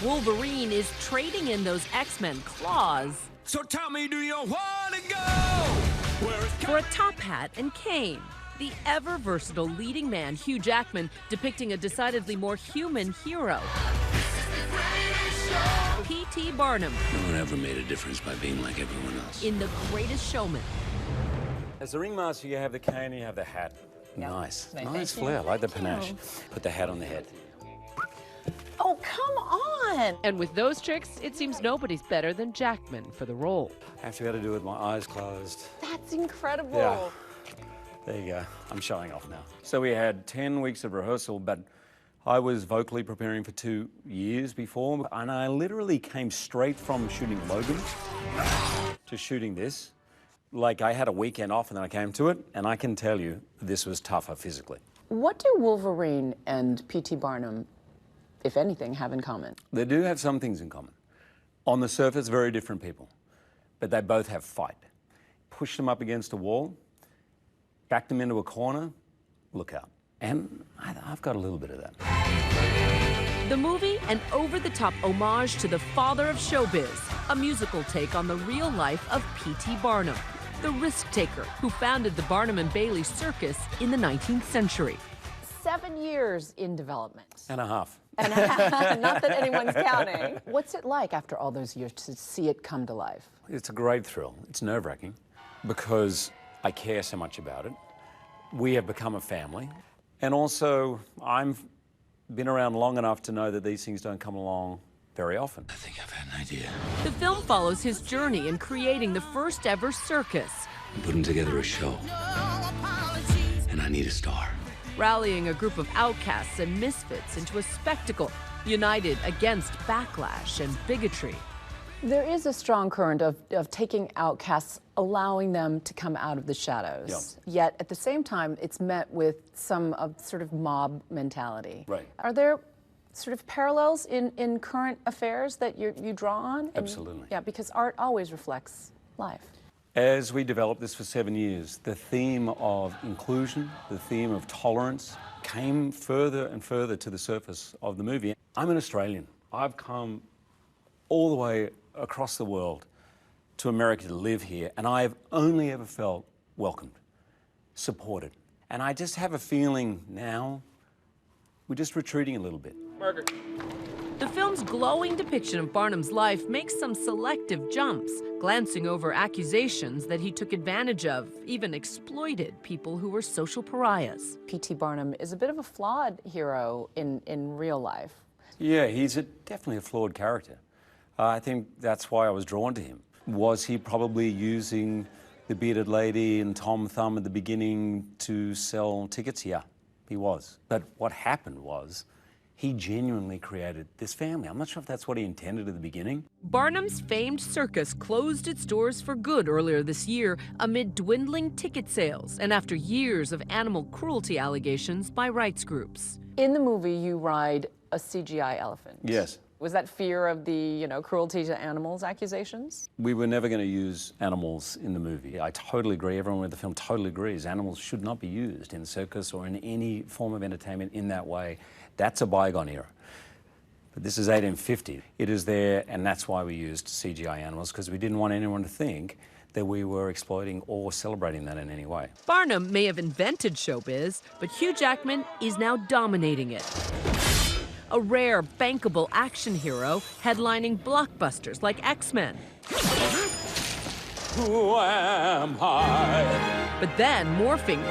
Wolverine is trading in those X-Men claws So tell me, do you want to go? for a top hat and cane. The ever-versatile leading man, Hugh Jackman, depicting a decidedly more human hero. P.T. Barnum No one ever made a difference by being like everyone else. in The Greatest Showman. As the ringmaster, you have the cane, you have the hat. Nice. Nice flair, I like the panache. Put the hat on the head. Oh, come on! And with those tricks, it seems nobody's better than Jackman for the role. I have to be able to do it with my eyes closed. That's incredible. Yeah. There you go. I'm showing off now. So we had 10 weeks of rehearsal, but I was vocally preparing for 2 years before, and I literally came straight from shooting Logan to shooting this. Like, I had a weekend off and then I came to it, and I can tell you this was tougher physically. What do Wolverine and P.T. Barnum, if anything, have in common? They do have some things in common. On the surface, very different people, but they both have fight. Push them up against a wall, back them into a corner, look out. And I've got a little bit of that. The movie, an over-the-top homage to the father of showbiz, a musical take on the real life of P.T. Barnum, the risk-taker who founded the Barnum and Bailey Circus in the 19th century. 7 years in development. And a half. Not that anyone's counting. What's it like after all those years to see it come to life? It's a great thrill. It's nerve-wracking because I care so much about it. We have become a family. And also, I've been around long enough to know that these things don't come along very often. I think I've had an idea. The film follows his journey in creating the first ever circus, I'm putting together a show. And I need a star. rallying a group of outcasts and misfits into a spectacle united against backlash and bigotry. There is a strong current of taking outcasts, allowing them to come out of the shadows. Yeah. Yet, at the same time, it's met with some sort of mob mentality. Right. Are there sort of parallels in current affairs that you draw on? Absolutely. Yeah, because art always reflects life. As we developed this for 7 years, the theme of inclusion, the theme of tolerance, came further and further to the surface of the movie. I'm an Australian. I've come all the way across the world to America to live here, and I've only ever felt welcomed, supported. And I just have a feeling now we're just retreating a little bit. The film's glowing depiction of Barnum's life makes some selective jumps, glancing over accusations that he took advantage of, even exploited people who were social pariahs. P.T. Barnum is a bit of a flawed hero in real life. Yeah, he's definitely a flawed character. I think that's why I was drawn to him. Was he probably using the bearded lady and Tom Thumb at the beginning to sell tickets? Yeah, he was. But what happened was he genuinely created this family. I'm not sure if that's what he intended at the beginning. Barnum's famed circus closed its doors for good earlier this year amid dwindling ticket sales and after years of animal cruelty allegations by rights groups. In the movie, you ride a CGI elephant. Yes. Was that fear of the, cruelty to animals accusations? We were never going to use animals in the movie. I totally agree. Everyone with the film totally agrees. Animals should not be used in circus or in any form of entertainment in that way. That's a bygone era. But this is 1850. It is there, and that's why we used CGI animals, because we didn't want anyone to think that we were exploiting or celebrating that in any way. Barnum may have invented showbiz, but Hugh Jackman is now dominating it. A rare, bankable action hero headlining blockbusters like X-Men. Who am I? But then morphing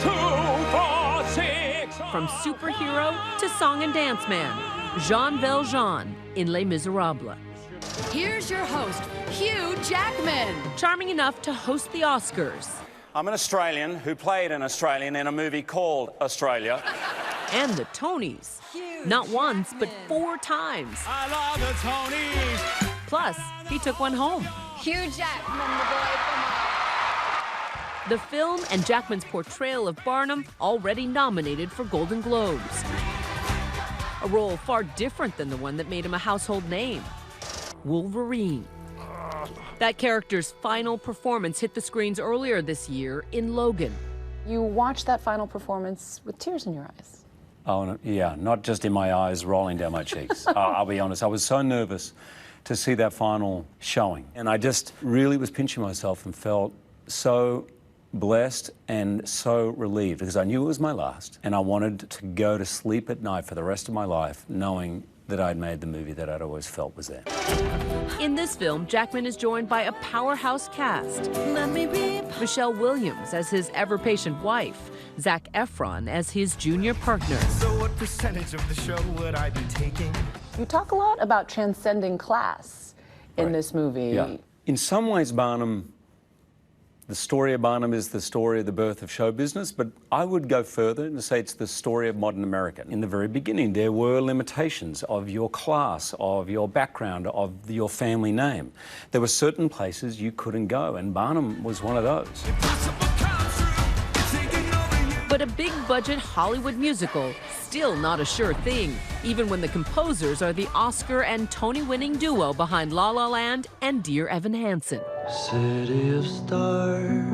2, 4, 6. from superhero to song and dance man, Jean Valjean in Les Miserables. Here's your host, Hugh Jackman. Charming enough to host the Oscars. I'm an Australian who played an Australian in a movie called Australia. And the Tonys. Not once, but 4 times. I love the Tonys. Plus, he took one home. Hugh Jackman, the boy from The film and Jackman's portrayal of Barnum already nominated for Golden Globes. A role far different than the one that made him a household name, Wolverine. That character's final performance hit the screens earlier this year in Logan. You watched that final performance with tears in your eyes. Oh, yeah, not just in my eyes, rolling down my cheeks. I'll be honest, I was so nervous to see that final showing. And I just really was pinching myself and felt so blessed and so relieved because I knew it was my last. And I wanted to go to sleep at night for the rest of my life knowing that I'd made the movie that I'd always felt was there. In this film, Jackman is joined by a powerhouse cast. Michelle Williams as his ever-patient wife, Zac Efron as his junior partner. So what percentage of the show would I be taking? You talk a lot about transcending class in this movie. Yeah. In some ways, Barnum, the story of Barnum is the story of the birth of show business, but I would go further and say it's the story of modern America. In the very beginning, there were limitations of your class, of your background, of your family name. There were certain places you couldn't go, and Barnum was one of those. But a big-budget Hollywood musical, still not a sure thing, even when the composers are the Oscar and Tony-winning duo behind La La Land and Dear Evan Hansen. City of stars,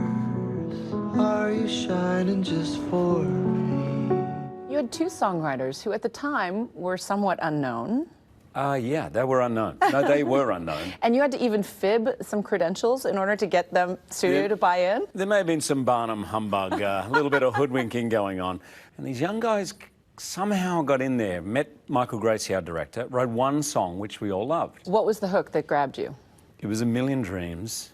are you shining just for me? You had two songwriters who at the time were somewhat unknown. Yeah, they were unknown. No, they were unknown. And you had to even fib some credentials in order to get them studio to buy in? There may have been some Barnum humbug, a little bit of hoodwinking going on. And these young guys somehow got in there, met Michael Gracie, our director, wrote one song which we all loved. What was the hook that grabbed you? It was A Million Dreams,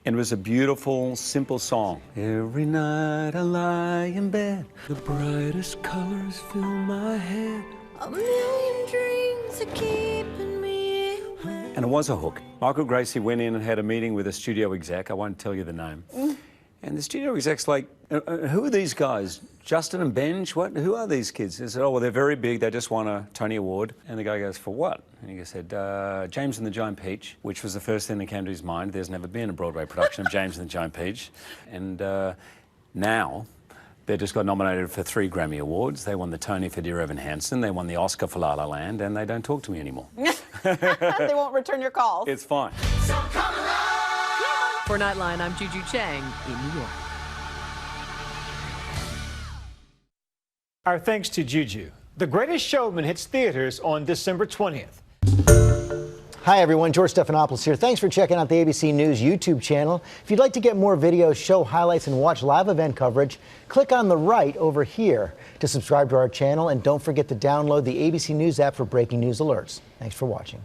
and it was a beautiful, simple song. Every night I lie in bed, the brightest colors fill my head. A million dreams are keeping me awake. And it was a hook. Michael Gracie went in and had a meeting with a studio exec, I won't tell you the name. And the studio exec's like, who are these guys? Justin and Benj? What? Who are these kids? They said, oh, well, they're very big. They just won a Tony Award. And the guy goes, for what? And he said, James and the Giant Peach, which was the first thing that came to his mind. There's never been a Broadway production of James and the Giant Peach. And now they just got nominated for 3 Grammy Awards. They won the Tony for Dear Evan Hansen. They won the Oscar for La La Land, and they don't talk to me anymore. They won't return your calls. It's fine. So come along! For Nightline, I'm Juju Chang in New York. Our thanks to Juju. The Greatest Showman hits theaters on December 20th. Hi everyone, George Stephanopoulos here. Thanks for checking out the ABC News YouTube channel. If you'd like to get more videos, show highlights, and watch live event coverage, click on the right over here to subscribe to our channel, and don't forget to download the ABC News app for breaking news alerts. Thanks for watching.